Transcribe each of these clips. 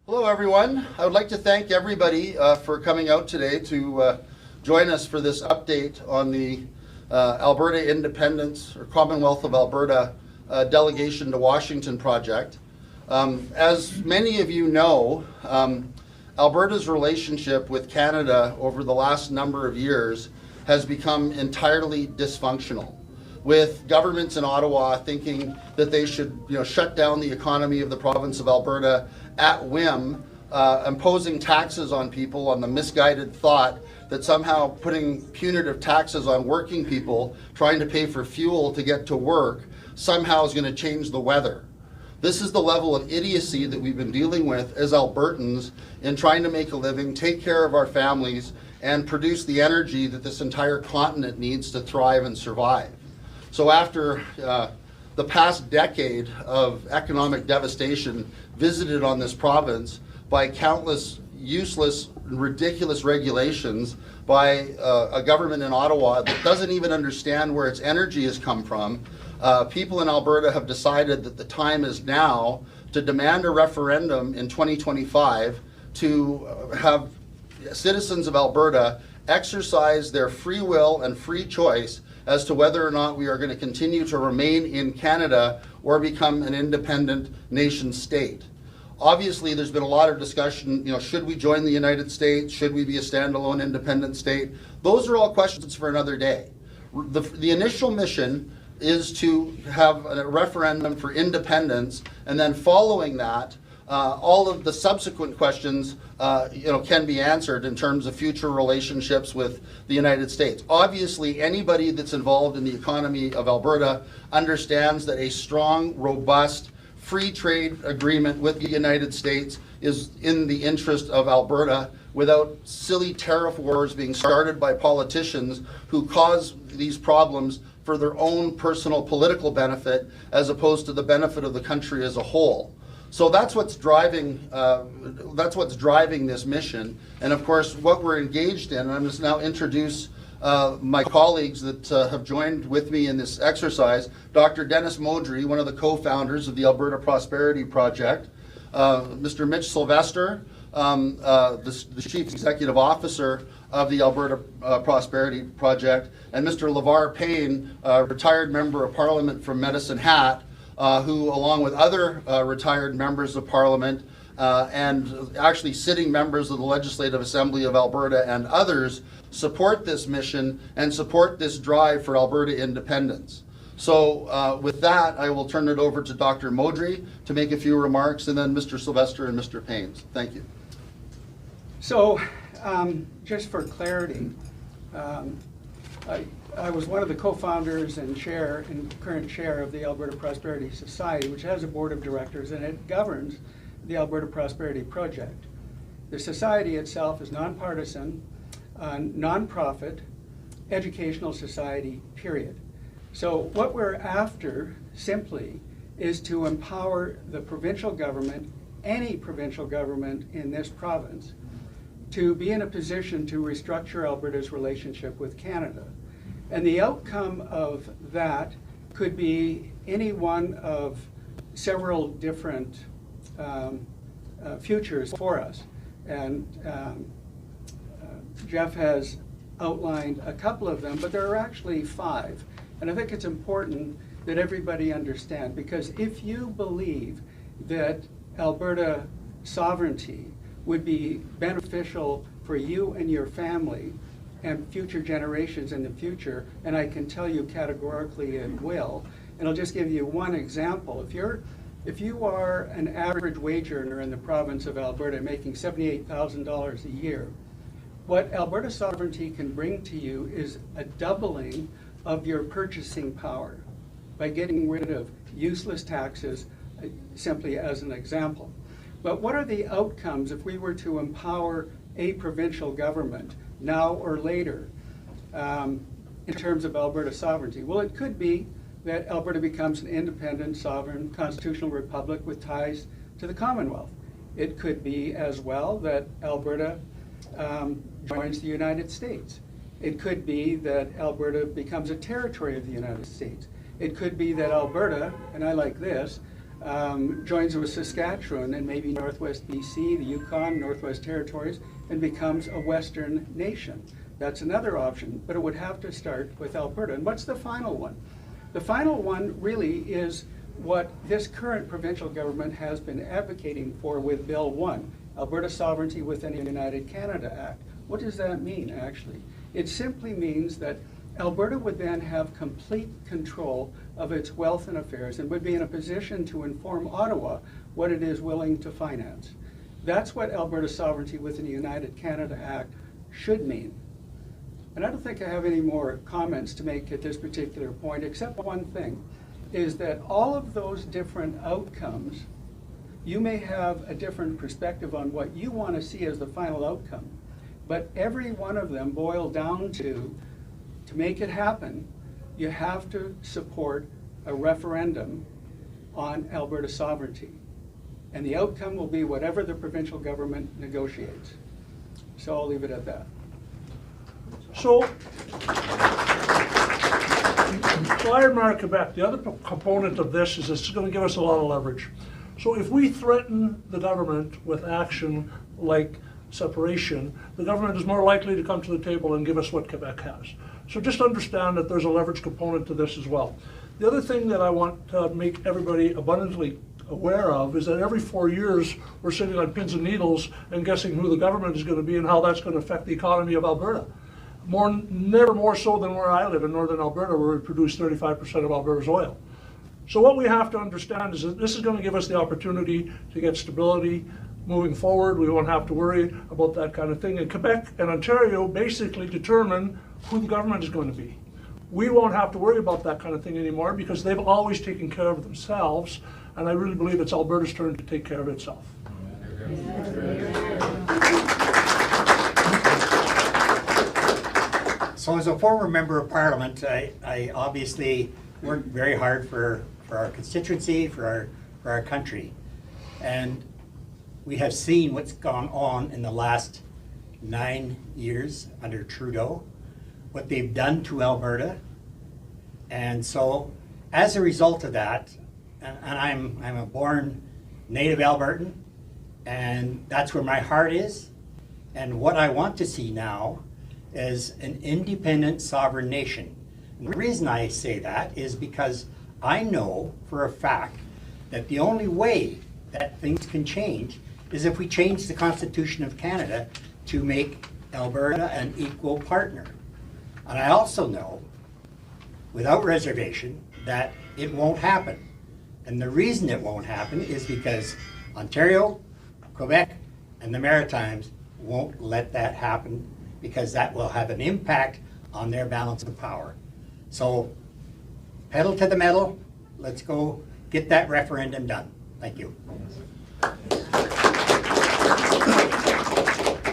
Hello everyone. I would like to thank everybody for coming out today to join us for this update on the Alberta Independence or Commonwealth of Alberta Delegation to Washington project. As many of you know, Alberta's relationship with Canada over the last number of years has become entirely dysfunctional, with governments in Ottawa thinking that they should shut down the economy of the province of Alberta at whim, imposing taxes on people on the misguided thought that somehow putting punitive taxes on working people trying to pay for fuel to get to work somehow is going to change the weather. This is the level of idiocy that we've been dealing with as Albertans in trying to make a living, take care of our families, and produce the energy that this entire continent needs to thrive and survive. So after the past decade of economic devastation visited on this province by countless useless and ridiculous regulations by a government in Ottawa that doesn't even understand where its energy has come from, people in Alberta have decided that the time is now to demand a referendum in 2025 to have citizens of Alberta exercise their free will and free choice as to whether or not we are going to continue to remain in Canada or become an independent nation state. Obviously, there's been a lot of discussion, should we join the United States? Should we be a standalone independent state? Those are all questions for another day. The initial mission is to have a referendum for independence, and then following that, all of the subsequent questions can be answered in terms of future relationships with the United States. Obviously, anybody that's involved in the economy of Alberta understands that a strong, robust, free trade agreement with the United States is in the interest of Alberta without silly tariff wars being started by politicians who cause these problems for their own personal political benefit as opposed to the benefit of the country as a whole. So that's what's driving this mission, and of course what we're engaged in. And I'm just now introduce my colleagues that have joined with me in this exercise. Dr. Dennis Modry, one of the co-founders of the Alberta Prosperity Project, Mr. Mitch Sylvestre, the Chief Executive Officer of the Alberta Prosperity Project, and Mr. LaVar Payne, retired Member of Parliament from Medicine Hat, who, along with other retired members of Parliament and actually sitting members of the Legislative Assembly of Alberta and others, support this mission and support this drive for Alberta independence. So with that, I will turn it over to Dr. Modry to make a few remarks, and then Mr. Sylvestre and Mr. Payne. Thank you. So just for clarity, I was one of the co-founders and current chair of the Alberta Prosperity Society, which has a board of directors, and it governs the Alberta Prosperity Project. The society itself is nonpartisan, nonprofit, educational society, period. So what we're after simply is to empower the provincial government, any provincial government in this province, to be in a position to restructure Alberta's relationship with Canada. And the outcome of that could be any one of several different futures for us. And Jeff has outlined a couple of them, but there are actually 5. And I think it's important that everybody understand, because if you believe that Alberta sovereignty would be beneficial for you and your family and future generations in the future, and I can tell you categorically it will. And I'll just give you one example. If you are an average wage earner in the province of Alberta making $78,000 a year, what Alberta sovereignty can bring to you is a doubling of your purchasing power by getting rid of useless taxes, simply as an example. But what are the outcomes if we were to empower a provincial government now or later in terms of Alberta sovereignty? Well, it could be that Alberta becomes an independent, sovereign, constitutional republic with ties to the Commonwealth. It could be as well that Alberta joins the United States. It could be that Alberta becomes a territory of the United States. It could be that Alberta, and I like this, joins with Saskatchewan and maybe Northwest D.C, the Yukon, Northwest Territories, and becomes a Western nation. That's another option, but it would have to start with Alberta. And what's the final one? The final one really is what this current provincial government has been advocating for with Bill 1, Alberta Sovereignty within the United Canada Act. What does that mean, actually? It simply means that Alberta would then have complete control of its wealth and affairs and would be in a position to inform Ottawa what it is willing to finance. That's what Alberta Sovereignty within the United Canada Act should mean. And I don't think I have any more comments to make at this particular point, except one thing, is that all of those different outcomes, you may have a different perspective on what you want to see as the final outcome, but every one of them boil down to make it happen, you have to support a referendum on Alberta sovereignty. And the outcome will be whatever the provincial government negotiates. So I'll leave it at that. So I remark Quebec, the other component of this is it's going to give us a lot of leverage. So if we threaten the government with action like separation, the government is more likely to come to the table and give us what Quebec has. So just understand that there's a leverage component to this as well. The other thing that I want to make everybody abundantly aware of is that every 4 years we're sitting on pins and needles and guessing who the government is going to be and how that's going to affect the economy of Alberta. Never more so than where I live in northern Alberta, where we produce 35% of Alberta's oil. So what we have to understand is that this is going to give us the opportunity to get stability moving forward. We won't have to worry about that kind of thing. And Quebec and Ontario basically determine who the government is going to be. We won't have to worry about that kind of thing anymore because they've always taken care of themselves, and I really believe it's Alberta's turn to take care of itself. So as a former member of Parliament, I obviously worked very hard for our constituency, for our country. And we have seen what's gone on in the last 9 years under Trudeau, what they've done to Alberta. And so as a result of that, and I'm a born native Albertan, and that's where my heart is. And what I want to see now is an independent sovereign nation. And the reason I say that is because I know for a fact that the only way that things can change is if we change the Constitution of Canada to make Alberta an equal partner. And I also know, without reservation, that it won't happen. And the reason it won't happen is because Ontario, Quebec, and the Maritimes won't let that happen, because that will have an impact on their balance of power. So, pedal to the metal, let's go get that referendum done. Thank you.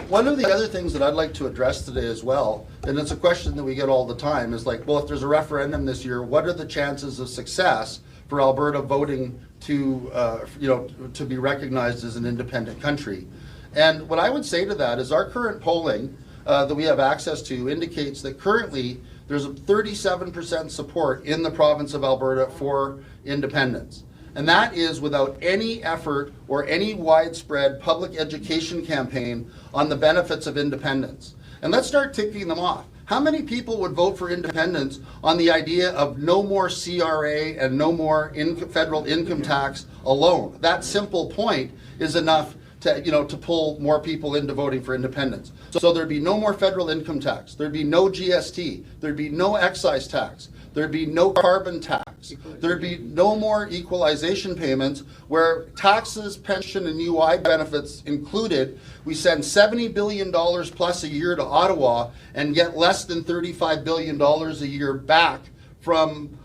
One of the other things that I'd like to address today as well, and it's a question that we get all the time, is like, well, if there's a referendum this year, what are the chances of success for Alberta voting to, to be recognized as an independent country? And what I would say to that is our current polling that we have access to indicates that currently there's a 37% support in the province of Alberta for independence. And that is without any effort or any widespread public education campaign on the benefits of independence. And let's start ticking them off. How many people would vote for independence on the idea of no more CRA and no more federal income tax alone? That simple point is enough to pull more people into voting for independence. So there'd be no more federal income tax, there'd be no GST, there'd be no excise tax, there'd be no carbon tax, there'd be no more equalization payments where taxes, pension, and UI benefits included, we send $70 billion plus a year to Ottawa and get less than $35 billion a year back from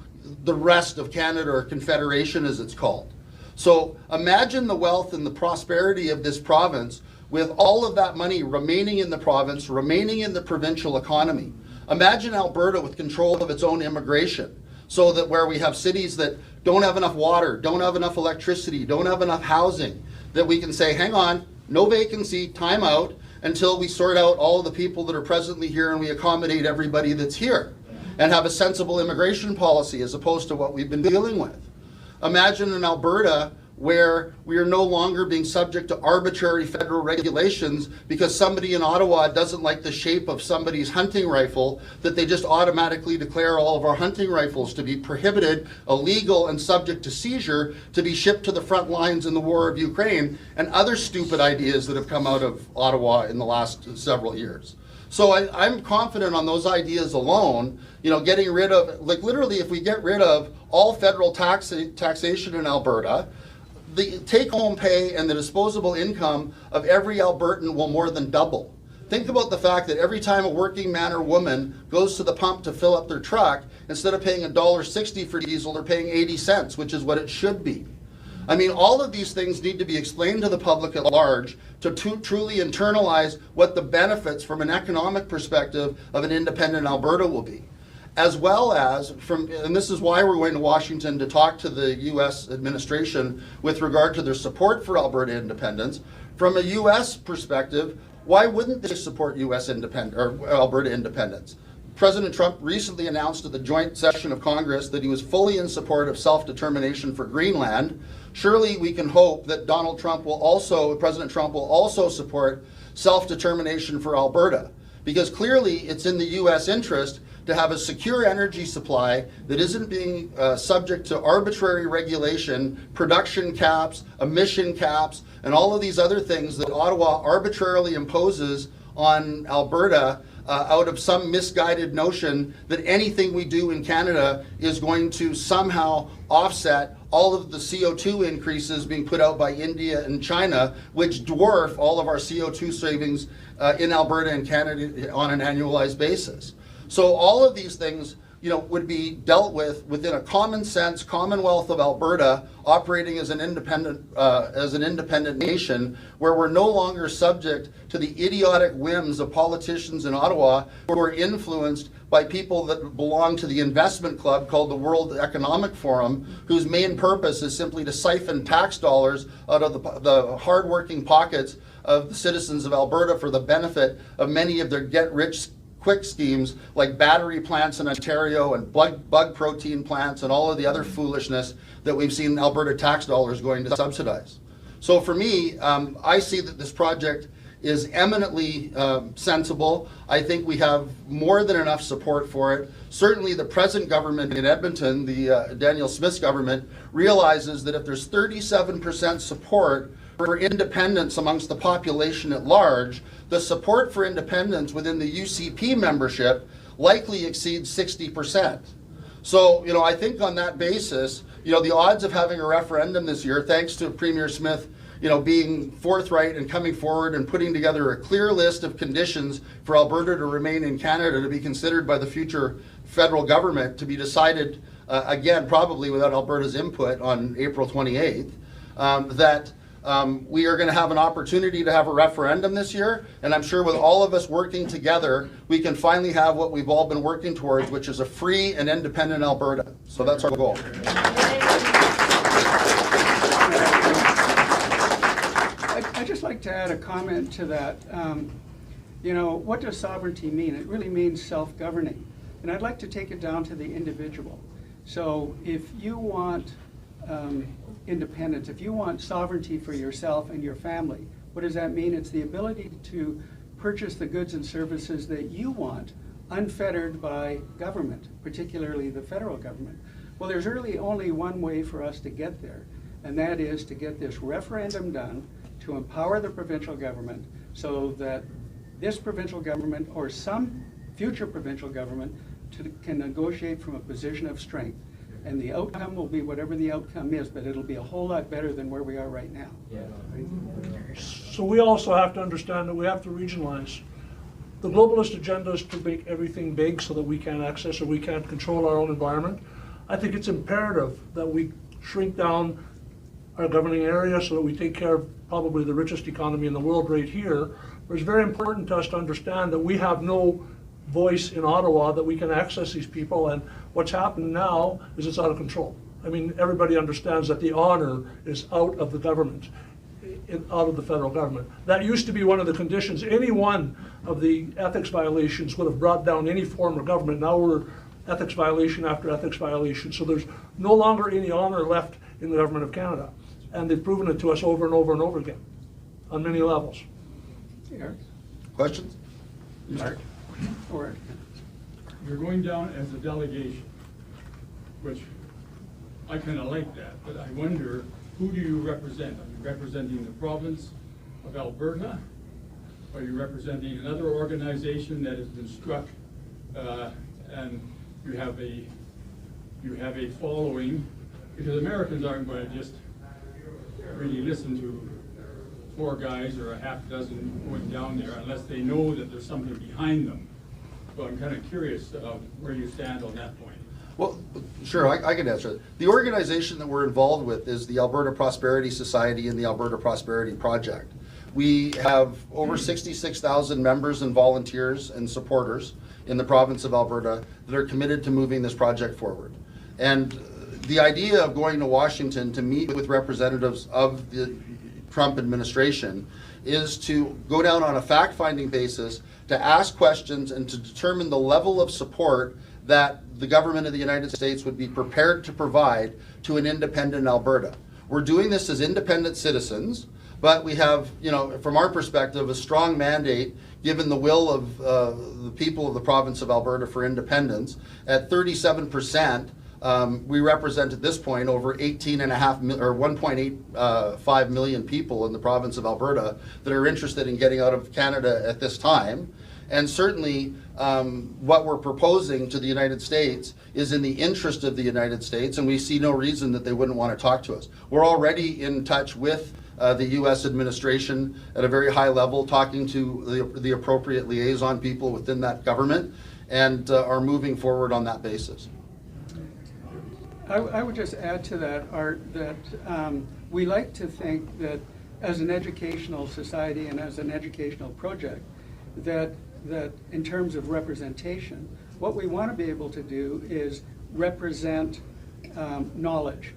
the rest of Canada, or Confederation as it's called. So imagine the wealth and the prosperity of this province with all of that money remaining in the province, remaining in the provincial economy. Imagine Alberta with control of its own immigration, so that where we have cities that don't have enough water, don't have enough electricity, don't have enough housing, that we can say, hang on, no vacancy, time out, until we sort out all of the people that are presently here and we accommodate everybody that's here, and have a sensible immigration policy as opposed to what we've been dealing with. Imagine in Alberta where we are no longer being subject to arbitrary federal regulations because somebody in Ottawa doesn't like the shape of somebody's hunting rifle, that they just automatically declare all of our hunting rifles to be prohibited, illegal, and subject to seizure to be shipped to the front lines in the war of Ukraine, and other stupid ideas that have come out of Ottawa in the last several years. So I'm confident on those ideas alone, getting rid of, like literally if we get rid of all federal taxation in Alberta, the take-home pay and the disposable income of every Albertan will more than double. Think about the fact that every time a working man or woman goes to the pump to fill up their truck, instead of paying $1.60 for diesel, they're paying 80 cents, which is what it should be. I mean, all of these things need to be explained to the public at large to truly internalize what the benefits from an economic perspective of an independent Alberta will be. As well as, and this is why we're going to Washington to talk to the U.S. administration with regard to their support for Alberta independence. From a U.S. perspective, why wouldn't they support Alberta independence? President Trump recently announced at the joint session of Congress that he was fully in support of self-determination for Greenland. Surely we can hope that President Trump will also support self-determination for Alberta, because clearly it's in the U.S. interest to have a secure energy supply that isn't being subject to arbitrary regulation, production caps, emission caps, and all of these other things that Ottawa arbitrarily imposes on Alberta out of some misguided notion that anything we do in Canada is going to somehow offset all of the CO2 increases being put out by India and China, which dwarf all of our CO2 savings in Alberta and Canada on an annualized basis. So all of these things, would be dealt with within a common sense Commonwealth of Alberta, operating as an independent nation, where we're no longer subject to the idiotic whims of politicians in Ottawa who are influenced by people that belong to the investment club called the World Economic Forum, whose main purpose is simply to siphon tax dollars out of the hardworking pockets of the citizens of Alberta for the benefit of many of their get-rich-quick schemes like battery plants in Ontario and bug protein plants and all of the other foolishness that we've seen Alberta tax dollars going to subsidize. So for me, I see that this project is eminently sensible. I think we have more than enough support for it. Certainly the present government in Edmonton, the Daniel Smith's government, realizes that if there's 37% support for independence amongst the population at large, the support for independence within the UCP membership likely exceeds 60%. So, I think on that basis, the odds of having a referendum this year, thanks to Premier Smith, being forthright and coming forward and putting together a clear list of conditions for Alberta to remain in Canada to be considered by the future federal government to be decided, again, probably without Alberta's input on April 28th, we are going to have an opportunity to have a referendum this year, and I'm sure with all of us working together, we can finally have what we've all been working towards, which is a free and independent Alberta. So that's our goal. I'd just like to add a comment to that. What does sovereignty mean? It really means self-governing. And I'd like to take it down to the individual. So if you want independence, if you want sovereignty for yourself and your family, what does that mean? It's the ability to purchase the goods and services that you want, unfettered by government, particularly the federal government. Well, there's really only one way for us to get there, and that is to get this referendum done to empower the provincial government so that this provincial government or some future provincial government can negotiate from a position of strength. And the outcome will be whatever the outcome is, but it'll be a whole lot better than where we are right now. So we also have to understand that we have to regionalize. The globalist agenda is to make everything big so that we can't access or we can't control our own environment. I think it's imperative that we shrink down our governing area so that we take care of probably the richest economy in the world right here. But it's very important to us to understand that we have no voice in Ottawa, that we can access these people, and what's happened now is it's out of control. I mean, everybody understands that the honor is out of the government, out of the federal government. That used to be one of the conditions. Any one of the ethics violations would have brought down any form of government. Now we're ethics violation after ethics violation. So there's no longer any honor left in the government of Canada. And they've proven it to us over and over and over again, on many levels. Eric? Questions? Art? Or, You're going down as a delegation, which I kind of like that, but I wonder, who do you represent? Are you representing the province of Alberta? Are you representing another organization that has been struck and you have a following? Because Americans aren't going to just really listen to 4 guys or a half dozen going down there unless they know that there's something behind them. So I'm kind of curious where you stand on that point. Well, sure, I can answer that. The organization that we're involved with is the Alberta Prosperity Society and the Alberta Prosperity Project. We have over 66,000 members and volunteers and supporters in the province of Alberta that are committed to moving this project forward. And the idea of going to Washington to meet with representatives of the Trump administration is to go down on a fact-finding basis, to ask questions and to determine the level of support that the government of the United States would be prepared to provide to an independent Alberta. We're doing this as independent citizens, but we have, from our perspective, a strong mandate given the will of the people of the province of Alberta for independence. At 37%, we represent at this point over 1.85 million people in the province of Alberta that are interested in getting out of Canada at this time. And certainly what we're proposing to the United States is in the interest of the United States, and we see no reason that they wouldn't want to talk to us. We're already in touch with the U.S. administration at a very high level, talking to the appropriate liaison people within that government, and are moving forward on that basis. I would just add to that, Art, that we like to think that as an educational society and as an educational project, that in terms of representation, what we want to be able to do is represent knowledge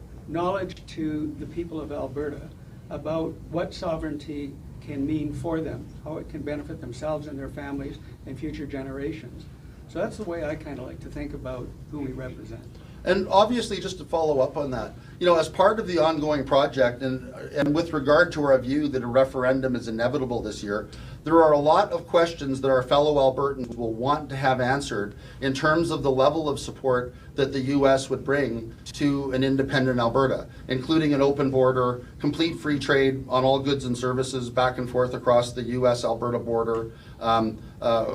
to the people of Alberta about what sovereignty can mean for them, how it can benefit themselves and their families and future generations. So that's the way I kind of like to think about who we represent. And obviously, just to follow up on that, as part of the ongoing project and with regard to our view that a referendum is inevitable this year, there are a lot of questions that our fellow Albertans will want to have answered in terms of the level of support that the U.S. would bring to an independent Alberta, including an open border, complete free trade on all goods and services back and forth across the U.S.-Alberta border,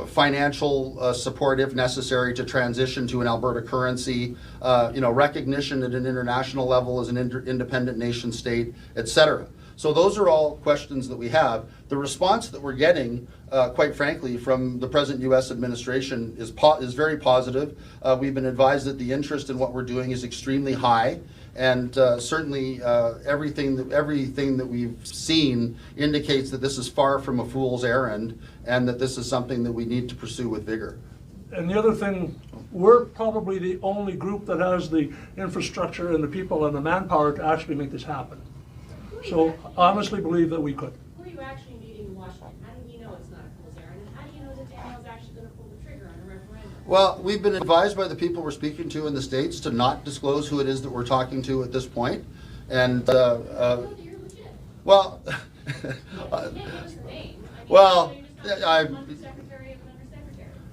financial support if necessary to transition to an Alberta currency, recognition at an international level as an independent nation state, etc. So those are all questions that we have. The response that we're getting, quite frankly, from the present U.S. administration is very positive. We've been advised that the interest in what we're doing is extremely high, and certainly everything that we've seen indicates that this is far from a fool's errand, and that this is something that we need to pursue with vigor. And the other thing, we're probably the only group that has the infrastructure and the people and the manpower to actually make this happen. So I honestly believe that we could. Who are you actually meeting in Washington? How do you know it's not a fool's errand? And how do you know that Danielle's actually going to pull the trigger on a referendum? Well, we've been advised by the people we're speaking to in the States to not disclose who it is that we're talking to at this point. And, You're legit. well, You can't give us the name. Well, Secretary of Undersecretary.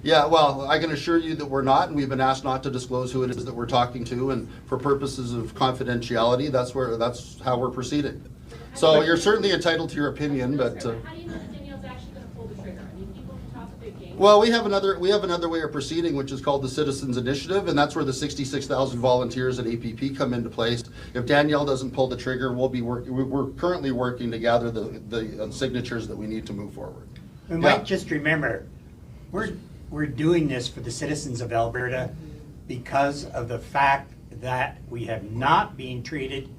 yeah, well, I can assure you that we're not, and we've been asked not to disclose who it is that we're talking to, and for purposes of confidentiality, that's how we're proceeding. So you're certainly entitled to your opinion, but. How do you know that Danielle's actually going to pull the trigger? I mean, people can talk a big game. Well, we have another way of proceeding, which is called the Citizens Initiative, and that's where the 66,000 volunteers at APP come into place. If Danielle doesn't pull the trigger, we're currently working to gather the signatures that we need to move forward. We might just remember, we're doing this for the citizens of Alberta because of the fact that we have not been treated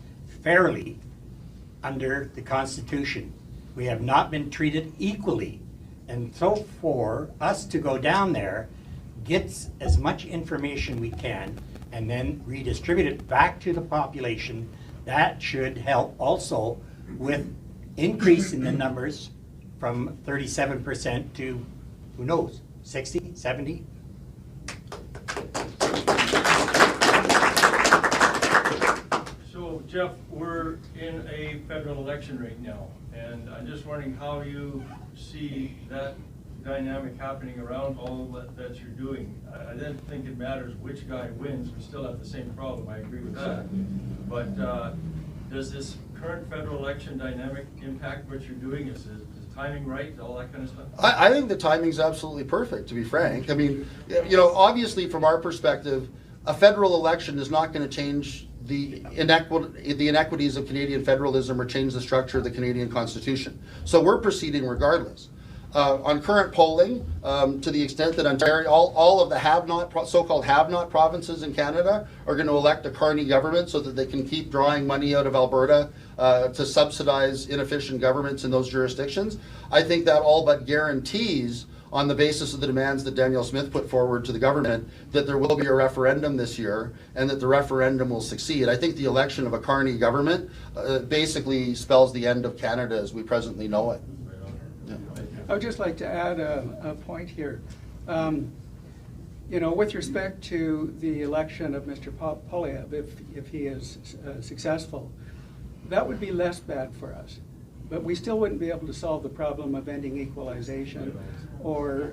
fairly under the Constitution. We have not been treated equally. And so for us to go down there, get as much information we can, and then redistribute it back to the population, that should help also with increase in the numbers from 37% to, who knows, 60, 70? So Jeff, we're in a federal election right now, and I'm just wondering how you see that dynamic happening around all that you're doing. I didn't think it matters which guy wins, we still have the same problem, I agree with that. But does this current federal election dynamic impact what you're doing? Is the timing right, all that kind of stuff? I think the timing's absolutely perfect, to be frank. I mean, you know, obviously from our perspective, a federal election is not going to change the inequities of Canadian federalism or change the structure of the Canadian Constitution. So we're proceeding regardless. On current polling, to the extent that Ontario, all of the so-called have-not provinces in Canada are going to elect a Carney government so that they can keep drawing money out of Alberta to subsidize inefficient governments in those jurisdictions. I think that all but guarantees, on the basis of the demands that Danielle Smith put forward to the government, that there will be a referendum this year and that the referendum will succeed. I think the election of a Carney government basically spells the end of Canada as we presently know it. Yeah. I would just like to add a point here. You know, with respect to the election of Mr. Poilievre, if he is successful, that would be less bad for us. But we still wouldn't be able to solve the problem of ending equalization or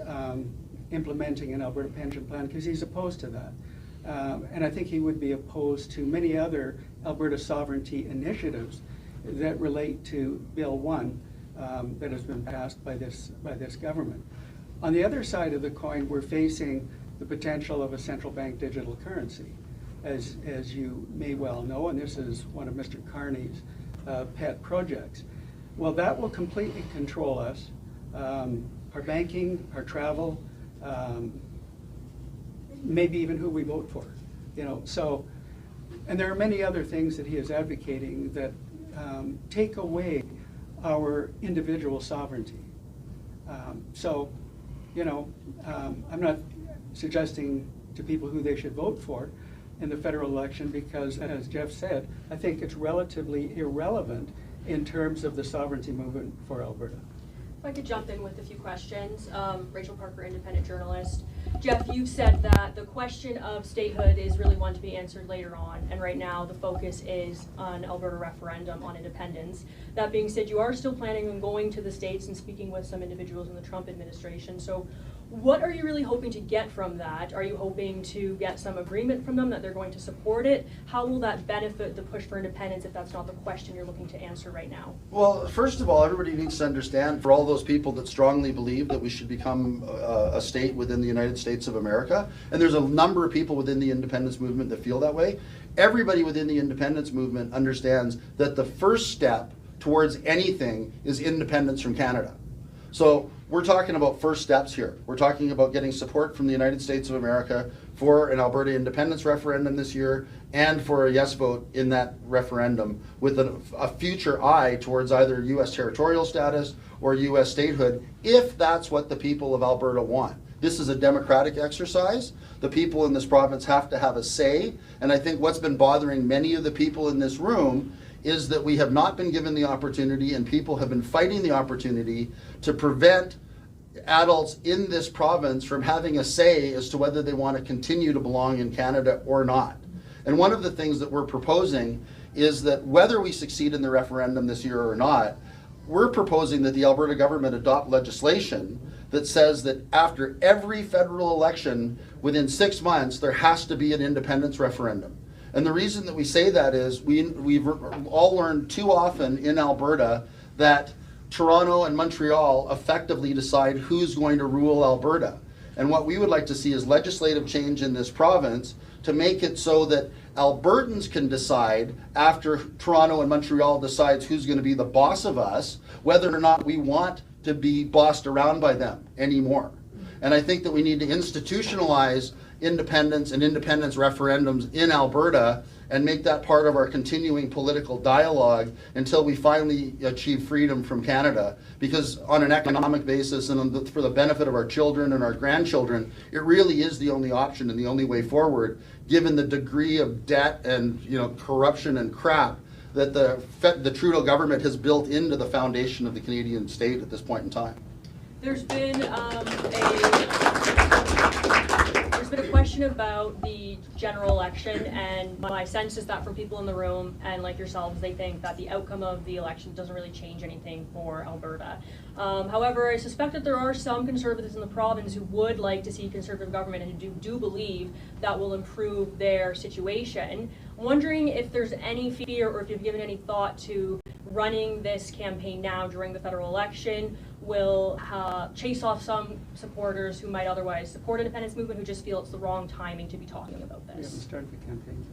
implementing an Alberta pension plan, because he's opposed to that. And I think he would be opposed to many other Alberta sovereignty initiatives that relate to Bill 1 that has been passed by this government. On the other side of the coin, we're facing the potential of a central bank digital currency, as you may well know, and this is one of Mr. Carney's pet projects. Well, that will completely control us, our banking, our travel, maybe even who we vote for. You know, so, and there are many other things that he is advocating that take away our individual sovereignty. So, you know, I'm not suggesting to people who they should vote for in the federal election because, as Jeff said, I think it's relatively irrelevant in terms of the sovereignty movement for Alberta. If I could jump in with a few questions. Rachel Parker, independent journalist. Jeff, you've said that the question of statehood is really one to be answered later on, and right now the focus is on Alberta referendum on independence. That being said, you are still planning on going to the States and speaking with some individuals in the Trump administration. So what are you really hoping to get from that? Are you hoping to get some agreement from them that they're going to support it? How will that benefit the push for independence if that's not the question you're looking to answer right now? Well, first of all, everybody needs to understand, for all those people that strongly believe that we should become a state within the United States of America, and there's a number of people within the independence movement that feel that way, everybody within the independence movement understands that the first step towards anything is independence from Canada. So we're talking about first steps here. We're talking about getting support from the United States of America for an Alberta independence referendum this year and for a yes vote in that referendum with a future eye towards either U.S. territorial status or U.S. statehood, if that's what the people of Alberta want. This is a democratic exercise. The people in this province have to have a say, and I think what's been bothering many of the people in this room is that we have not been given the opportunity, and people have been fighting the opportunity to prevent adults in this province from having a say as to whether they want to continue to belong in Canada or not. And one of the things that we're proposing is that whether we succeed in the referendum this year or not, we're proposing that the Alberta government adopt legislation that says that after every federal election, within 6 months, there has to be an independence referendum. And the reason that we say that is we've all learned too often in Alberta that Toronto and Montreal effectively decide who's going to rule Alberta. And what we would like to see is legislative change in this province to make it so that Albertans can decide, after Toronto and Montreal decides who's going to be the boss of us, whether or not we want to be bossed around by them anymore. And I think that we need to institutionalize independence and independence referendums in Alberta and make that part of our continuing political dialogue until we finally achieve freedom from Canada. Because on an economic basis and for the benefit of our children and our grandchildren, it really is the only option and the only way forward, given the degree of debt and corruption and crap that the Trudeau government has built into the foundation of the Canadian state at this point in time. There's been a question about the general election, and my sense is that from people in the room and like yourselves, they think that the outcome of the election doesn't really change anything for Alberta. However, I suspect that there are some Conservatives in the province who would like to see Conservative government and who do believe that will improve their situation. I'm wondering if there's any fear or if you've given any thought to running this campaign now during the federal election will chase off some supporters who might otherwise support independence movement who just feel it's the wrong timing to be talking about We haven't this. started the campaign.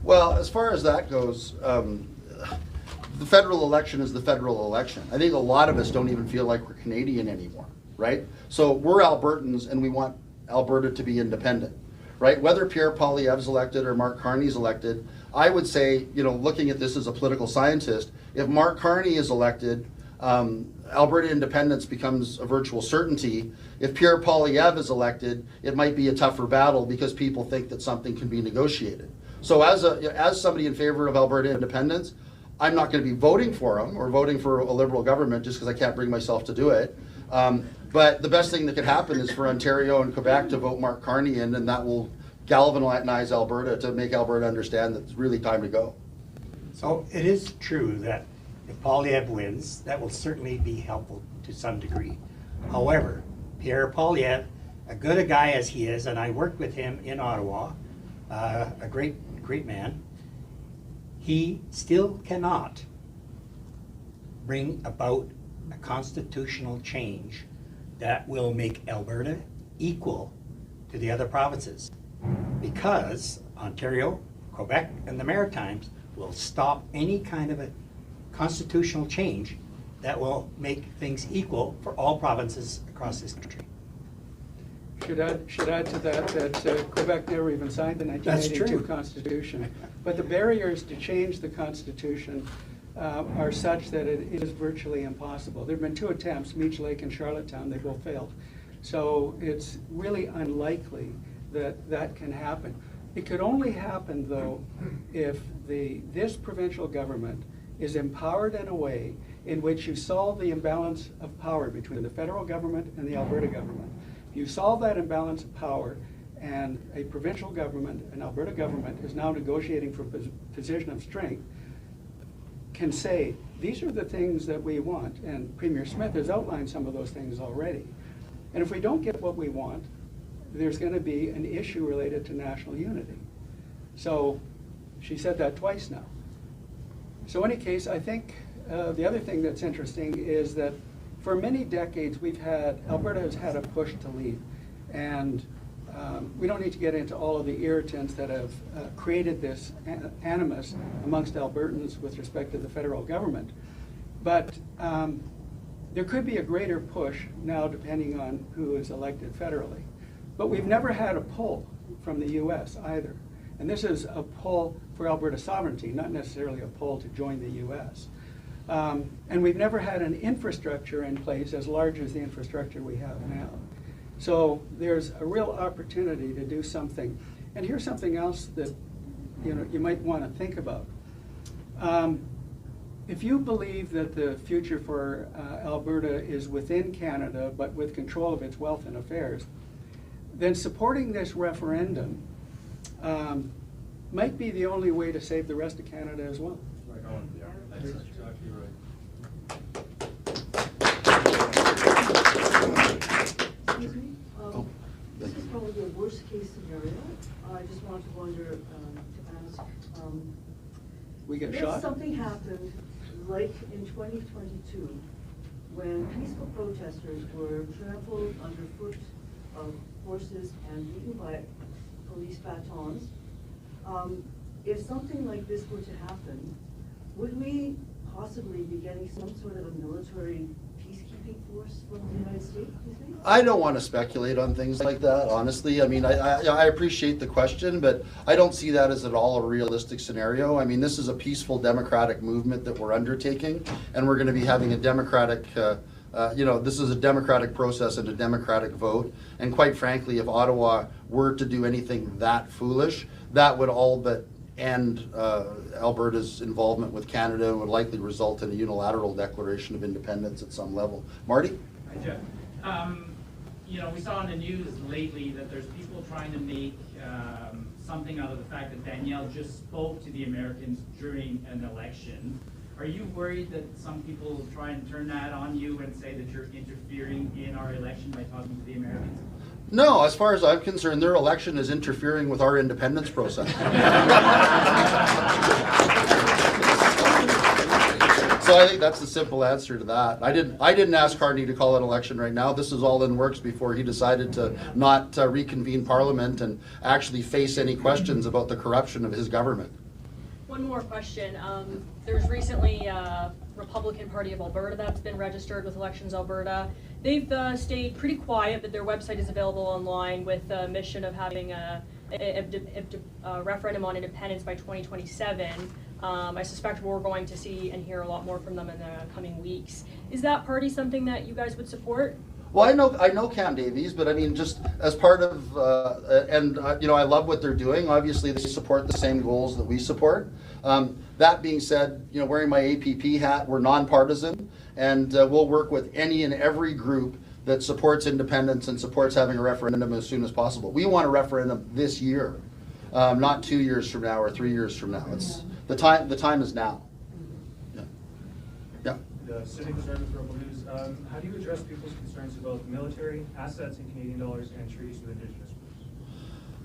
Well, as far as that goes, the federal election is the federal election. I think a lot of us don't even feel like we're Canadian anymore, right? So we're Albertans and we want Alberta to be independent, right? Whether Pierre Poilievre's elected or Mark Carney's elected, I would say, you know, looking at this as a political scientist, if Mark Carney is elected, Alberta independence becomes a virtual certainty. If Pierre Poilievre is elected, it might be a tougher battle because people think that something can be negotiated. So as somebody in favor of Alberta independence, I'm not going to be voting for him or voting for a Liberal government just because I can't bring myself to do it. But the best thing that could happen is for Ontario and Quebec to vote Mark Carney in, and that will galvanize Alberta to make Alberta understand that it's really time to go. So it is true that if Poilievre wins, that will certainly be helpful to some degree. However, Pierre Poilievre, a good a guy as he is, and I worked with him in Ottawa, a great man, he still cannot bring about a constitutional change that will make Alberta equal to the other provinces, because Ontario, Quebec, and the Maritimes will stop any kind of a constitutional change that will make things equal for all provinces across this country. Should add to that Quebec never even signed the That's 1982 true. Constitution. But the barriers to change the Constitution are such that it is virtually impossible. There have been 2 attempts, Meech Lake and Charlottetown, they both failed. So it's really unlikely that that can happen. It could only happen, though, if this provincial government is empowered in a way in which you solve the imbalance of power between the federal government and the Alberta government. If you solve that imbalance of power, and a provincial government, an Alberta government, is now negotiating from a position of strength, can say, these are the things that we want, and Premier Smith has outlined some of those things already. And if we don't get what we want, there's going to be an issue related to national unity. So she said that twice now. So in any case, I think the other thing that's interesting is that for many decades Alberta has had a push to lead. And we don't need to get into all of the irritants that have created this animus amongst Albertans with respect to the federal government. But there could be a greater push now depending on who is elected federally. But we've never had a pull from the US either. And this is a pull for Alberta sovereignty, not necessarily a pull to join the US. And we've never had an infrastructure in place as large as the infrastructure we have now. So there's a real opportunity to do something. And here's something else that you might want to think about. If you believe that the future for Alberta is within Canada, but with control of its wealth and affairs, then supporting this referendum might be the only way to save the rest of Canada as well. Right on. That's exactly right. Excuse me? This is probably the worst case scenario. I just want to wonder, to ask, We get if shot? something happened like in 2022, when peaceful protesters were trampled underfoot of horses and beaten by police batons, if something like this were to happen, would we possibly be getting some sort of a military peacekeeping force from the United States, do you think? I don't want to speculate on things like that, honestly. I mean, I appreciate the question, but I don't see that as at all a realistic scenario. I mean, this is a peaceful democratic movement that we're undertaking, and we're going to be having a democratic, this is a democratic process and a democratic vote. And quite frankly, if Ottawa were to do anything that foolish, that would all but end Alberta's involvement with Canada and would likely result in a unilateral declaration of independence at some level. Marty? Yeah. You know, we saw on the news lately that there's people trying to make something out of the fact that Danielle just spoke to the Americans during an election. Are you worried that some people will try and turn that on you and say that you're interfering in our election by talking to the Americans? No, as far as I'm concerned, their election is interfering with our independence process. So I think that's the simple answer to that. I didn't ask Carney to call an election right now. This is all in works before he decided to not reconvene Parliament and actually face any questions about the corruption of his government. One more question. There's recently a Republican Party of Alberta that's been registered with Elections Alberta. They've stayed pretty quiet, but their website is available online with a mission of having a referendum on independence by 2027. I suspect we're going to see and hear a lot more from them in the coming weeks. Is that party something that you guys would support? Well, I know Cam Davies, but I mean, just as part of, you know, I love what they're doing. Obviously, they support the same goals that we support. That being said, you know, wearing my APP hat, we're nonpartisan, and we'll work with any and every group that supports independence and supports having a referendum as soon as possible. We want a referendum this year, not 2 years from now or 3 years from now. It's the time is now. Yeah. Yeah. The Civic Service Rebel News. How do you address people's concerns about military assets in Canadian dollars and treaties with Indigenous groups?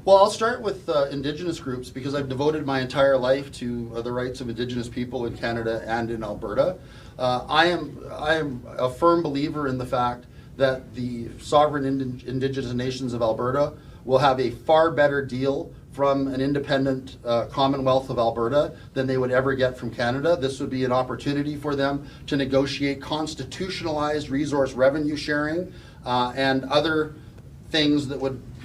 Well, I'll start with Indigenous groups because I've devoted my entire life to the rights of Indigenous people in Canada and in Alberta. I am a firm believer in the fact that the sovereign Indigenous nations of Alberta will have a far better deal from an independent Commonwealth of Alberta than they would ever get from Canada. This would be an opportunity for them to negotiate constitutionalized resource revenue sharing and other things that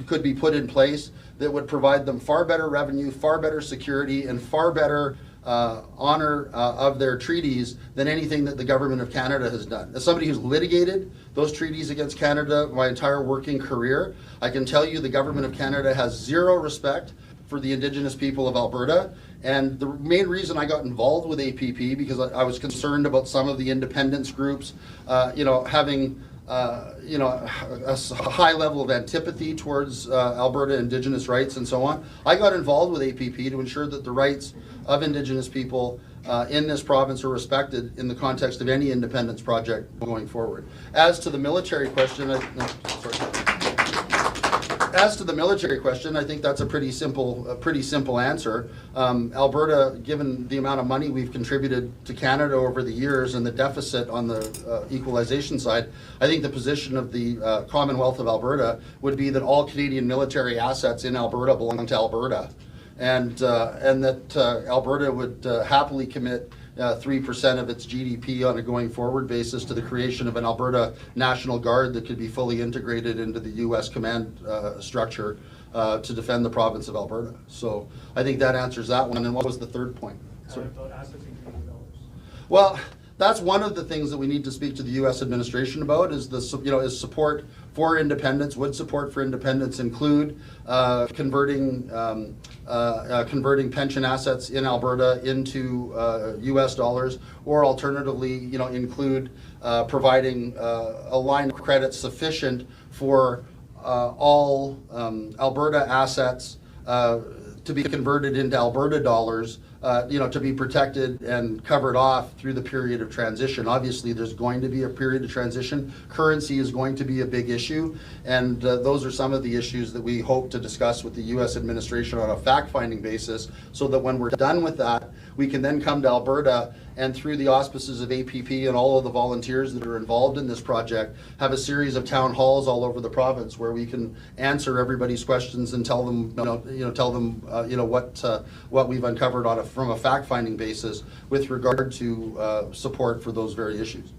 could be put in place that would provide them far better revenue, far better security, and far better honor of their treaties than anything that the government of Canada has done. As somebody who's litigated those treaties against Canada my entire working career, I can tell you the government of Canada has zero respect for the Indigenous people of Alberta. And the main reason I got involved with APP because I was concerned about some of the independence groups, you know, having you know, a high level of antipathy towards Alberta Indigenous rights and so on. I got involved with APP to ensure that the rights of Indigenous people in this province are respected in the context of any independence project going forward. As to the military question, I think that's a pretty simple answer. Alberta, given the amount of money we've contributed to Canada over the years and the deficit on the equalization side, I think the position of the Commonwealth of Alberta would be that all Canadian military assets in Alberta belong to Alberta, and that Alberta would happily commit 3% of its GDP on a going forward basis to the creation of an Alberta National Guard that could be fully integrated into the U.S. command structure to defend the province of Alberta. So I think that answers that one. And what was the third point? About assets in Canadian dollars. Well, that's one of the things that we need to speak to the U.S. administration about is is support for independence. Would support for independence include converting pension assets in Alberta into U.S. dollars, or alternatively, include providing a line of credit sufficient for all Alberta assets to be converted into Alberta dollars, to be protected and covered off through the period of transition. Obviously, there's going to be a period of transition. Currency is going to be a big issue, and those are some of the issues that we hope to discuss with the U.S. administration on a fact-finding basis, so that when we're done with that, we can then come to Alberta and, through the auspices of APP and all of the volunteers that are involved in this project, have a series of town halls all over the province where we can answer everybody's questions and tell them, what we've uncovered from a fact-finding basis with regard to support for those very issues.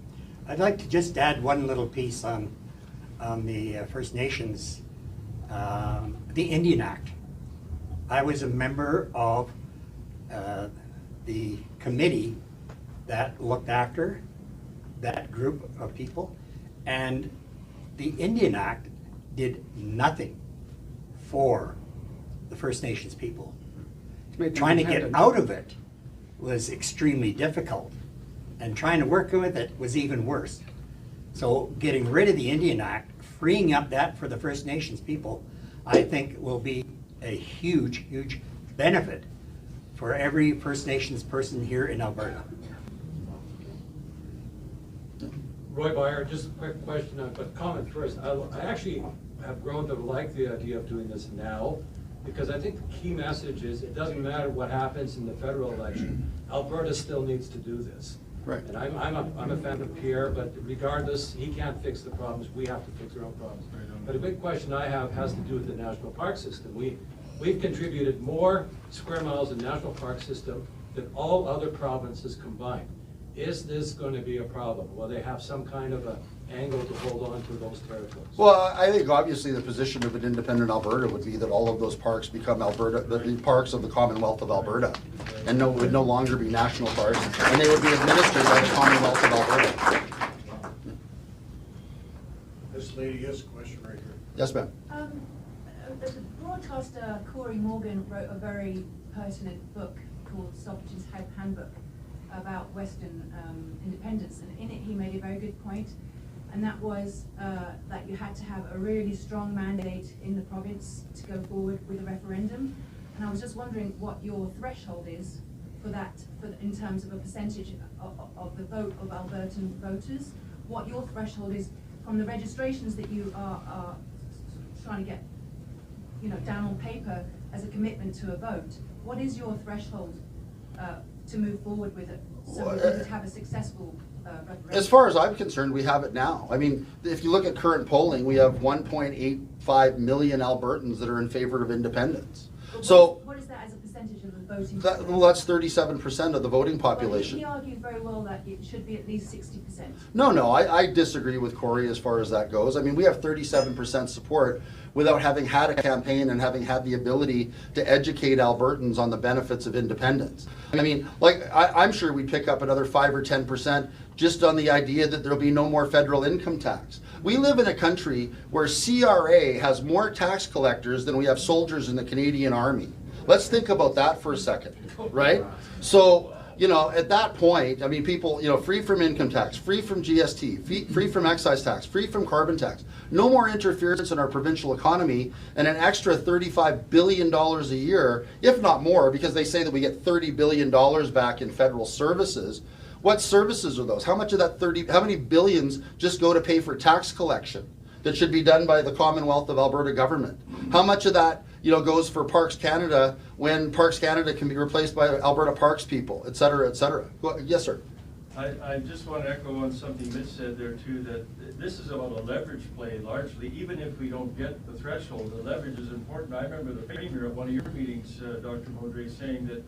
I'd like to just add one little piece on the First Nations, the Indian Act. I was a member of the committee that looked after that group of people, and the Indian Act did nothing for the First Nations people. Trying to get out of it was extremely difficult, and trying to work with it was even worse. So getting rid of the Indian Act, freeing up that for the First Nations people, I think will be a huge, huge benefit for every First Nations person here in Alberta. Roy Byer, just a quick question, but comment first. I actually have grown to like the idea of doing this now, because I think the key message is it doesn't matter what happens in the federal election, Alberta still needs to do this. Right. And I'm a fan of Pierre, but regardless, he can't fix the problems, we have to fix our own problems. But a big question I have has to do with the national park system. We've contributed more square miles in national park system than all other provinces combined. Is this going to be a problem? Will they have some kind of an angle to hold on to those territories? Well, I think obviously the position of an independent Alberta would be that all of those parks become Alberta, the parks of the Commonwealth of Alberta, and would no longer be national parks, and they would be administered by the Commonwealth of Alberta. This lady has a question right here. Yes, ma'am. The broadcaster Corey Morgan wrote a very pertinent book called Sovereign's Handbook about Western independence, and in it he made a very good point, and that was that you had to have a really strong mandate in the province to go forward with a referendum. And I was just wondering what your threshold is for that, in terms of a percentage of the vote of Albertan voters, what your threshold is from the registrations that you are trying to get, down on paper as a commitment to a vote. What is your threshold to move forward with it, so we would have a successful referendum? As far as I'm concerned, we have it now. I mean, if you look at current polling, we have 1.85 million Albertans that are in favor of independence. But So what is that as a percentage of the voting? well, that's 37% of the voting Well, population. he argued very well that it should be at least 60%. No, I disagree with Corey as far as that goes. I mean, we have 37% support without having had a campaign and having had the ability to educate Albertans on the benefits of independence. I mean, I'm sure we'd pick up another 5 or 10% just on the idea that there'll be no more federal income tax. We live in a country where CRA has more tax collectors than we have soldiers in the Canadian Army. Let's think about that for a second, right? So, at that point, I mean, people, free from income tax, free from GST, free from excise tax, free from carbon tax, no more interference in our provincial economy, and an extra $35 billion a year, if not more, because they say that we get $30 billion back in federal services. What services are those? How much of that how many billions just go to pay for tax collection that should be done by the Commonwealth of Alberta government? How much of that goes for Parks Canada when Parks Canada can be replaced by Alberta Parks people, et cetera, et cetera? Yes, sir. I just want to echo on something Mitch said there too, that this is about a leverage play largely. Even if we don't get the threshold, the leverage is important. I remember the Premier at one of your meetings, Dr. Modry, saying that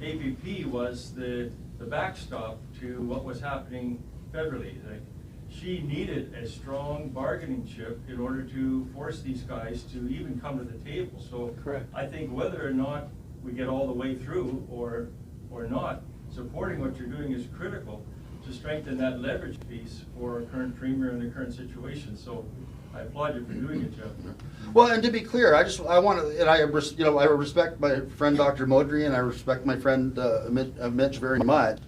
APP was the backstop to what was happening federally. She needed a strong bargaining chip in order to force these guys to even come to the table. So Correct. I think whether or not we get all the way through or not, supporting what you're doing is critical to strengthen that leverage piece for our current Premier and the current situation. So I applaud you for doing it, Jeff. Well, and to be clear, I want to, and I respect my friend Dr. Modry, and I respect my friend Mitch very much.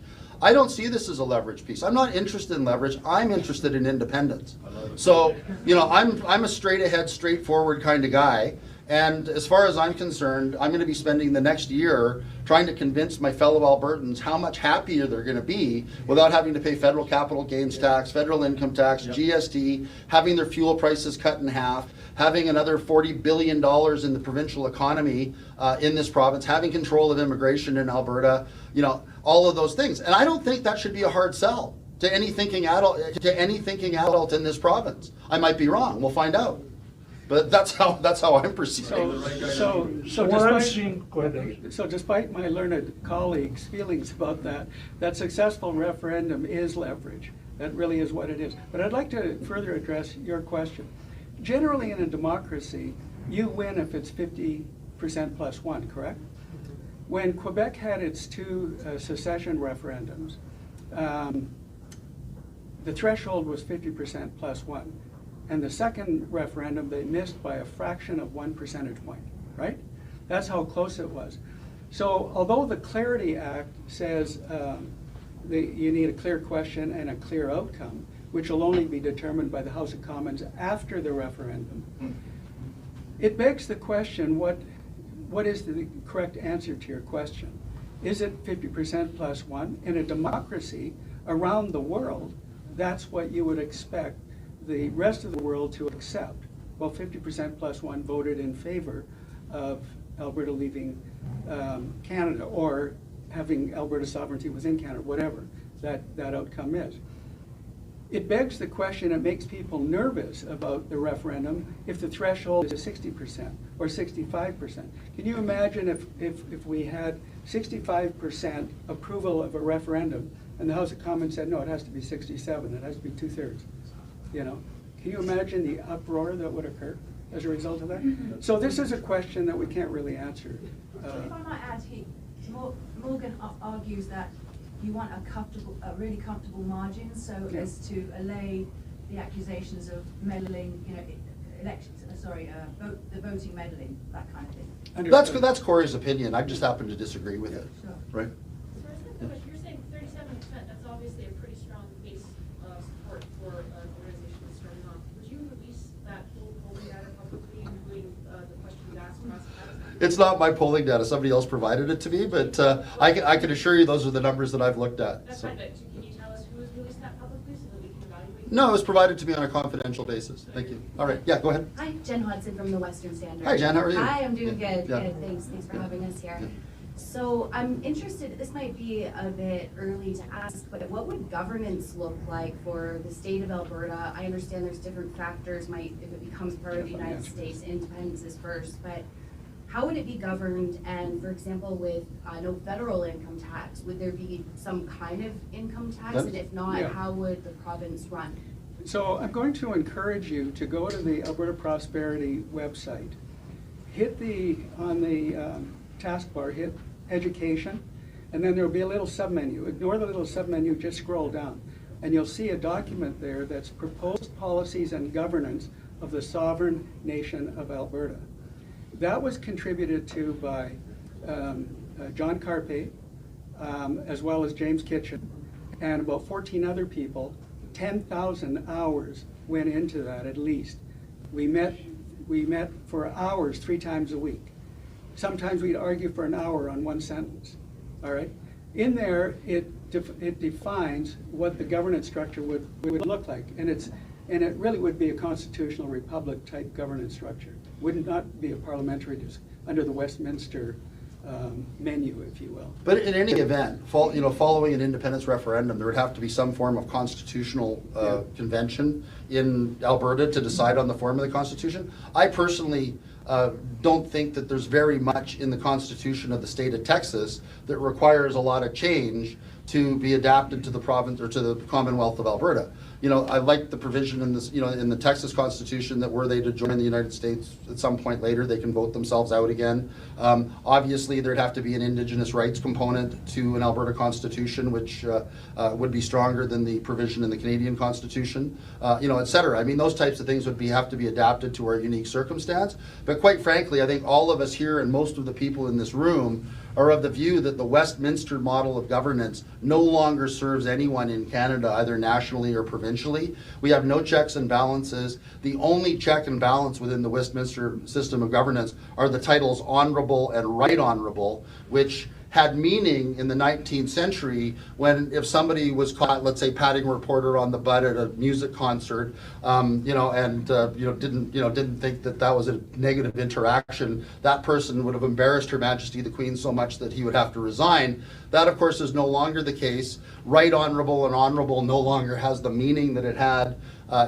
I don't see this as a leverage piece. I'm not interested in leverage. I'm interested in independence. So, I'm a straight ahead, straightforward kind of guy. And as far as I'm concerned, I'm going to be spending the next year trying to convince my fellow Albertans how much happier they're going to be without having to pay federal capital gains tax, federal income tax, GST, having their fuel prices cut in half, having another $40 billion in the provincial economy in this province, having control of immigration in Alberta, all of those things. And I don't think that should be a hard sell to any thinking adult in this province. I might be wrong. We'll find out. But that's how I'm perceiving it. So what I'm despite, seeing, go ahead. so despite my learned colleagues' feelings about that successful referendum is leverage. That really is what it is. But I'd like to further address your question. Generally in a democracy, you win if it's 50% plus one, correct? When Quebec had its two secession referendums, the threshold was 50% plus one. And the second referendum, they missed by a fraction of 1 percentage point, right? That's how close it was. So although the Clarity Act says that you need a clear question and a clear outcome, which will only be determined by the House of Commons after the referendum. It begs the question, what is the correct answer to your question? Is it 50% plus one? In a democracy around the world, that's what you would expect the rest of the world to accept. Well, 50% plus one voted in favor of Alberta leaving Canada, or having Alberta sovereignty within Canada, whatever that outcome is. It begs the question, it makes people nervous about the referendum if the threshold is 60% or 65%. Can you imagine if we had 65% approval of a referendum and the House of Commons said, no, it has to be 67, it has to be 2/3, you know? Can you imagine the uproar that would occur as a result of that? So this is a question that we can't really answer. If I might add, Morgan argues that you want a really comfortable margin, so as to allay the accusations of meddling, you know, the voting meddling, that kind of thing. That's Corey's opinion. I just happen to disagree with it. Sure. Right? So you're saying 37%, that's obviously a pretty strong base of support for an organization that's starting off. Would you release that polling data publicly, including the questions asked across the House? It's not my polling data. Somebody else provided it to me, but I can assure you those are the numbers that I've looked at. That's fine, but can you tell us who has released that publicly so that we can evaluate? No, it was provided to me on a confidential basis. Thank you. All right. Yeah, go ahead. Hi, Jen Hudson from the Western Standard. Hi, Jen. How are you? Hi, I'm doing good. Yeah. Good. Thanks for having us here. Yeah. So I'm interested, this might be a bit early to ask, but what would governance look like for the state of Alberta? I understand there's different factors, if it becomes part of the United States, independence is first, but how would it be governed? And for example, with no federal income tax, would there be some kind of income tax? And if not, how would the province run? So I'm going to encourage you to go to the Alberta Prosperity website, hit on the taskbar, hit education, and then there'll be a little submenu. Ignore the little submenu, just scroll down. And you'll see a document there that's proposed policies and governance of the sovereign nation of Alberta. That was contributed to by John Carpe, as well as James Kitchen, and about 14 other people. 10,000 hours went into that at least. We met for hours 3 times a week. Sometimes we'd argue for an hour on one sentence, all right? In there, it defines what the governance structure would look like, and it really would be a constitutional republic type governance structure. Would not be a parliamentary under the Westminster menu, if you will. But in any event, following an independence referendum, there would have to be some form of constitutional convention in Alberta to decide on the form of the Constitution. I personally don't think that there's very much in the Constitution of the state of Texas that requires a lot of change to be adapted to the province or to the Commonwealth of Alberta. You know, I like the provision in this, in the Texas Constitution that were they to join the United States at some point later, they can vote themselves out again. Obviously, there'd have to be an Indigenous rights component to an Alberta Constitution, which would be stronger than the provision in the Canadian Constitution, et cetera. I mean, those types of things would have to be adapted to our unique circumstance. But quite frankly, I think all of us here and most of the people in this room are of the view that the Westminster model of governance no longer serves anyone in Canada, either nationally or provincially. We have no checks and balances. The only check and balance within the Westminster system of governance are the titles honorable and right honorable, which had meaning in the 19th century when if somebody was caught, let's say, patting a reporter on the butt at a music concert, didn't think that that was a negative interaction, that person would have embarrassed Her Majesty the Queen so much that he would have to resign. That, of course, is no longer the case. Right honorable and honorable no longer has the meaning that it had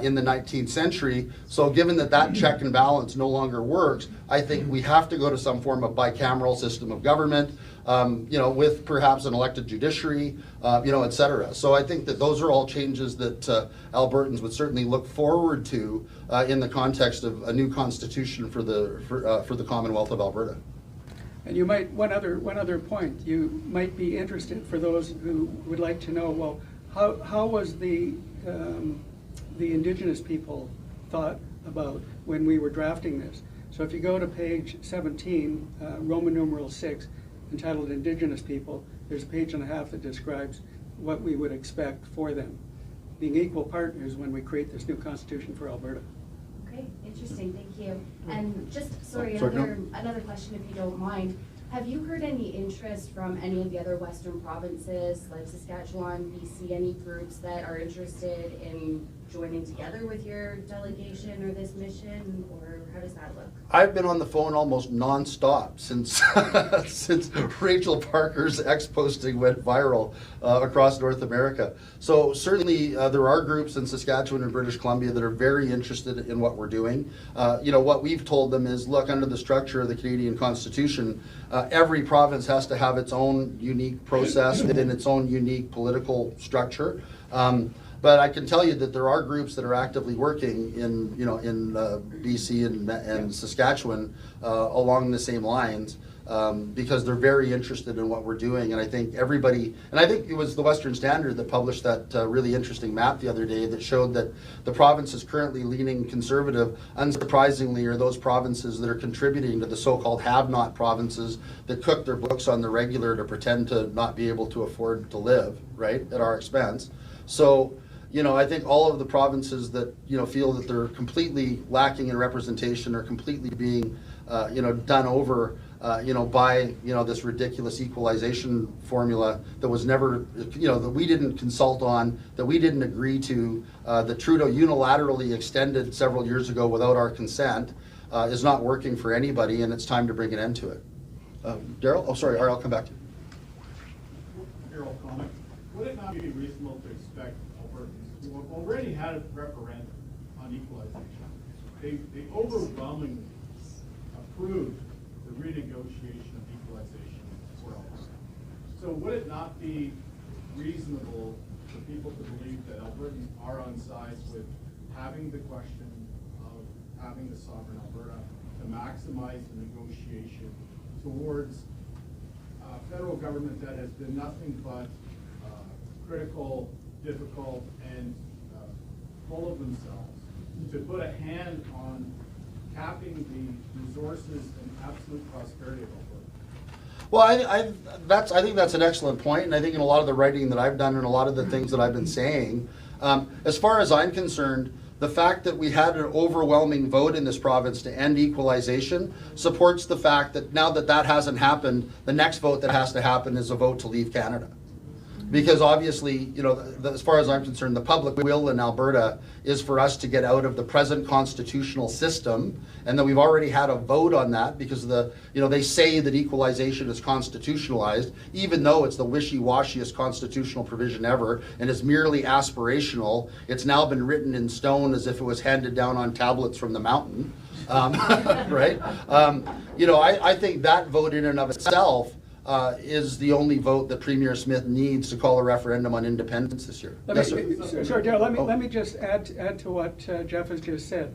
in the 19th century. So given that check and balance no longer works, I think we have to go to some form of bicameral system of government, with perhaps an elected judiciary, et cetera. So I think that those are all changes that Albertans would certainly look forward to in the context of a new constitution for the Commonwealth of Alberta. And you might, one other point, you might be interested for those who would like to know, well, how was the Indigenous people thought about when we were drafting this? So if you go to page 17, Roman numeral 6, entitled Indigenous People, there's a page and a half that describes what we would expect for them. being equal partners when we create this new constitution for Alberta. Okay, interesting, thank you. And just, Sorry, another question if you don't mind. Have you heard any interest from any of the other western provinces, like Saskatchewan, BC, any groups that are interested in joining together with your delegation or this mission, or how does that look? I've been on the phone almost nonstop since since Rachel Parker's ex-posting went viral across North America. So certainly there are groups in Saskatchewan and British Columbia that are very interested in what we're doing. What we've told them is, look, under the structure of the Canadian Constitution, every province has to have its own unique process within its own unique political structure. But I can tell you that there are groups that are actively working in BC and Saskatchewan along the same lines because they're very interested in what we're doing. And I think everybody, and I think it was the Western Standard that published that really interesting map the other day that showed that the provinces currently leaning conservative, unsurprisingly, are those provinces that are contributing to the so-called have-not provinces that cook their books on the regular to pretend to not be able to afford to live, right, at our expense. So, I think all of the provinces that, feel that they're completely lacking in representation or completely being, done over, by, this ridiculous equalization formula that was never, that we didn't consult on, that we didn't agree to, that Trudeau unilaterally extended several years ago without our consent, is not working for anybody, and it's time to bring an end to it. Daryl? Oh, sorry, I'll come back to you. Daryl, comment. Would it not be reasonable to expect Albertans who have already had a referendum on equalization, they overwhelmingly approved the renegotiation of equalization for Alberta. So would it not be reasonable for people to believe that Albertans are on sides with having the question of having a sovereign Alberta to maximize the negotiation towards a federal government that has been nothing but critical, difficult, and full of themselves, to put a hand on capping the resources and absolute prosperity of Alberta? Well, I think that's an excellent point, and I think in a lot of the writing that I've done and a lot of the things that I've been saying, as far as I'm concerned, the fact that we had an overwhelming vote in this province to end equalization supports the fact that now that that hasn't happened, the next vote that has to happen is a vote to leave Canada. Because obviously, as far as I'm concerned, the public will in Alberta is for us to get out of the present constitutional system, and that we've already had a vote on that because they say that equalization is constitutionalized, even though it's the wishy-washiest constitutional provision ever and is merely aspirational. It's now been written in stone as if it was handed down on tablets from the mountain, right? I think that vote in and of itself is the only vote that Premier Smith needs to call a referendum on independence this year. Sorry, Daryl, let me just add to what Jeff has just said.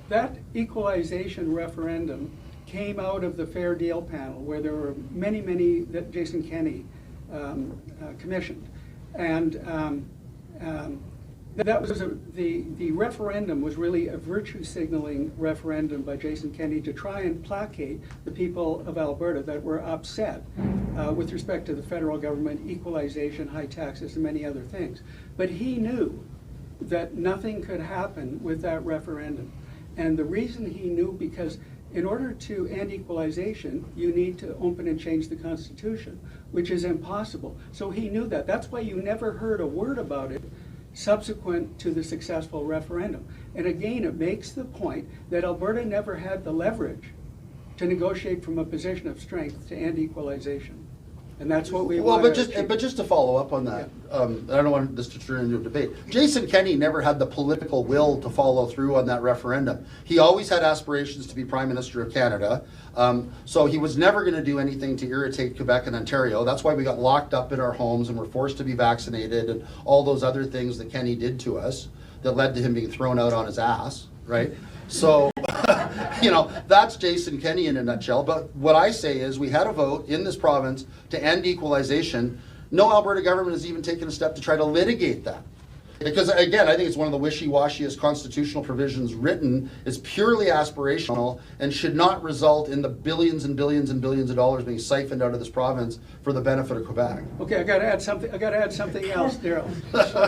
That equalization referendum came out of the Fair Deal panel, where there were many that Jason Kenney commissioned. And that was the referendum was really a virtue signaling referendum by Jason Kenney to try and placate the people of Alberta that were upset with respect to the federal government, equalization, high taxes, and many other things. But he knew that nothing could happen with that referendum. And the reason he knew, because in order to end equalization, you need to open and change the Constitution, which is impossible. So he knew that. That's why you never heard a word about it subsequent to the successful referendum. And again, it makes the point that Alberta never had the leverage to negotiate from a position of strength to end equalization. And that's what we want to achieve. But just to follow up on that, I don't want this to turn into a debate. Jason Kenney never had the political will to follow through on that referendum. He always had aspirations to be Prime Minister of Canada, so he was never going to do anything to irritate Quebec and Ontario. That's why we got locked up in our homes and were forced to be vaccinated and all those other things that Kenney did to us that led to him being thrown out on his ass, right? So, that's Jason Kenney in a nutshell. But what I say is we had a vote in this province to end equalization. No Alberta government has even taken a step to try to litigate that. because again, I think it's one of the wishy-washiest constitutional provisions written. It's purely aspirational and should not result in the billions and billions and billions of dollars being siphoned out of this province for the benefit of Quebec. Okay, I gotta add something else, Daryl.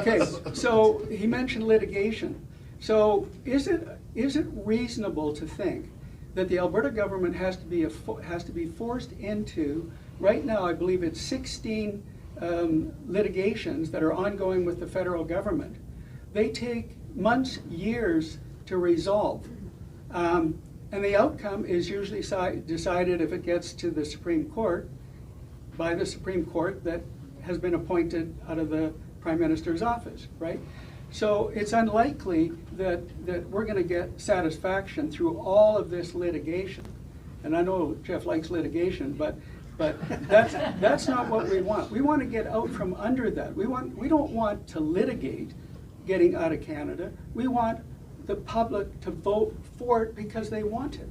Okay, so he mentioned litigation. So is it reasonable to think that the Alberta government has to be forced into, right now I believe it's 16 litigations that are ongoing with the federal government. They take months, years to resolve. And the outcome is usually decided, if it gets to the Supreme Court, by the Supreme Court that has been appointed out of the Prime Minister's office, right? So it's unlikely that we're going to get satisfaction through all of this litigation. And I know Jeff likes litigation, but that's not what we want. We want to get out from under that. We don't want to litigate getting out of Canada. We want the public to vote for it because they want it.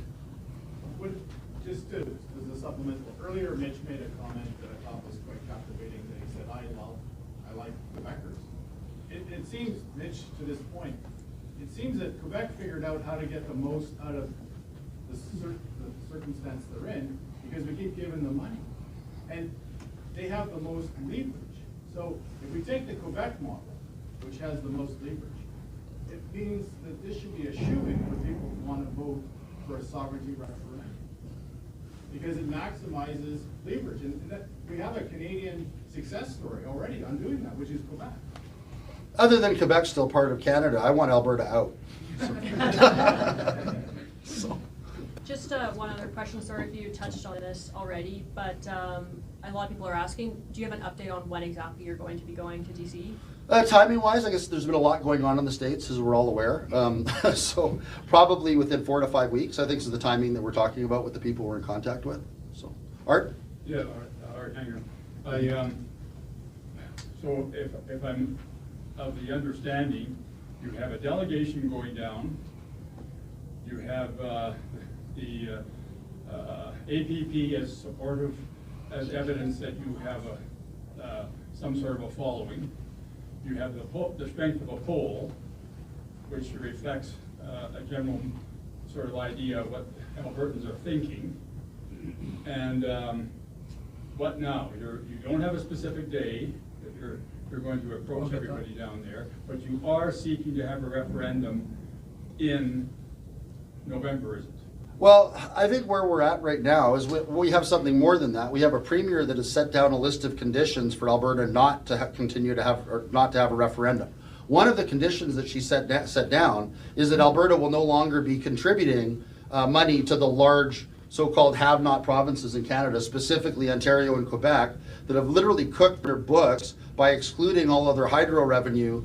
Just as a supplemental, earlier Mitch made a comment that I thought was quite captivating, that he said, I like Quebecers. It seems, Mitch, to this point, it seems that Quebec figured out how to get the most out of the circumstance they're in, because we keep giving them money. And they have the most leverage. So if we take the Quebec model, which has the most leverage, it means that this should be a shoo-in for people who want to vote for a sovereignty referendum, because it maximizes leverage. And that, we have a Canadian success story already on doing that, which is Quebec. Other than Quebec's still part of Canada, I want Alberta out. So. Just one other question, sorry if you touched on this already, but a lot of people are asking, do you have an update on when exactly you're going to be going to DC? Timing-wise, I guess there's been a lot going on in the States, as we're all aware. So probably within 4 to 5 weeks, I think is the timing that we're talking about with the people we're in contact with. So, Art? Yeah, Art, hang on. So if I'm of the understanding, you have a delegation going down, you have the APP as supportive, as evidence that you have some sort of a following. You have the strength of a poll, which reflects a general sort of idea of what Albertans are thinking. And what now? You don't have a specific day that you're going to approach everybody down there, but you are seeking to have a referendum in November, is it? Well, I think where we're at right now is we have something more than that. We have a premier that has set down a list of conditions for Alberta not to continue to have, or not to have a referendum. One of the conditions that she set down is that Alberta will no longer be contributing money to the large so-called have-not provinces in Canada, specifically Ontario and Quebec, that have literally cooked their books by excluding all other hydro revenue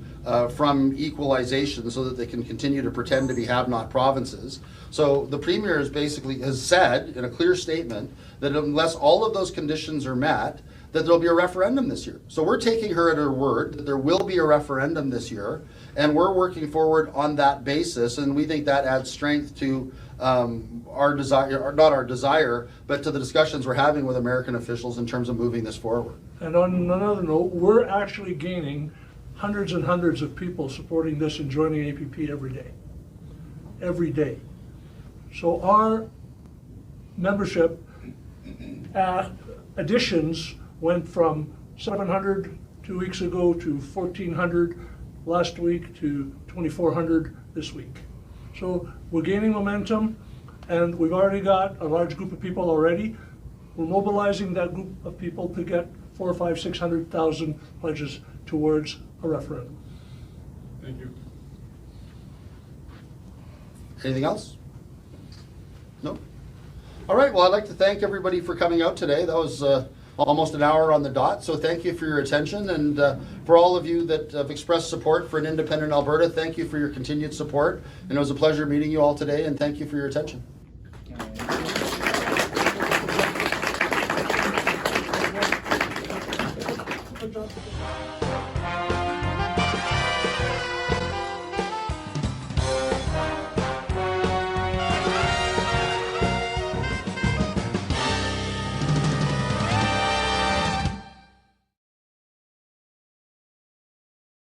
from equalization so that they can continue to pretend to be have-not provinces. So the Premier has said in a clear statement that unless all of those conditions are met, that there'll be a referendum this year. So we're taking her at her word that there will be a referendum this year, and we're working forward on that basis, and we think that adds strength to our desire, or not our desire, but to the discussions we're having with American officials in terms of moving this forward. And on another note, we're actually gaining hundreds and hundreds of people supporting this and joining APP every day. Every day. So our membership additions went from 700 2 weeks ago to 1,400 last week to 2,400 this week. So we're gaining momentum, and we've already got a large group of people already. We're mobilizing that group of people to get 400,000, 500,000, 600,000 pledges towards a referendum. Thank you. Anything else? No? All right, well, I'd like to thank everybody for coming out today. That was almost an hour on the dot, so thank you for your attention. And for all of you that have expressed support for an independent Alberta, thank you for your continued support. And it was a pleasure meeting you all today, and thank you for your attention.